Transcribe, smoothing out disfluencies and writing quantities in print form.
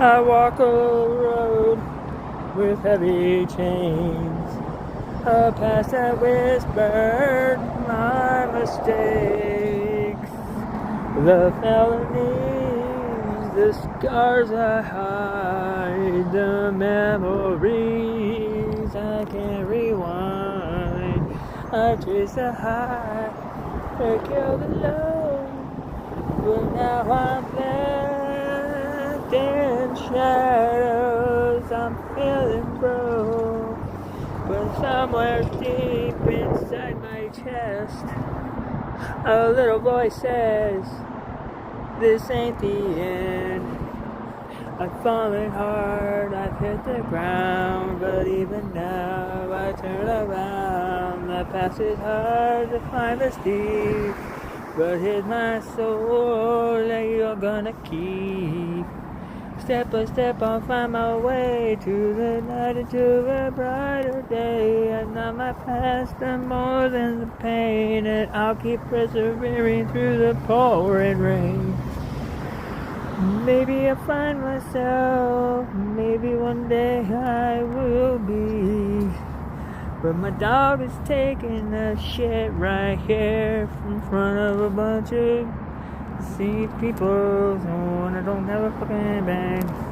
I walk a road with heavy chains, a past that whispered my mistakes, the felonies, the scars I hide, the memories I can't rewind. I chase the high, I kill the low, but now I'm left in shadows. I'm feeling broke, but somewhere deep inside my chest, a little voice says, this ain't the end. I've fallen hard, I've hit the ground, but even now I turn around. The past is hard to find the steep, but here's my soul that you're gonna keep. Step by step I'll find my way to the night, into a brighter day. And not my past and more than the pain, and I'll keep persevering through the pouring rain. Maybe I'll find myself, maybe one day I will be. But my dog is taking a shit right here in front of a bunch of see people, so I don't have a fucking bang.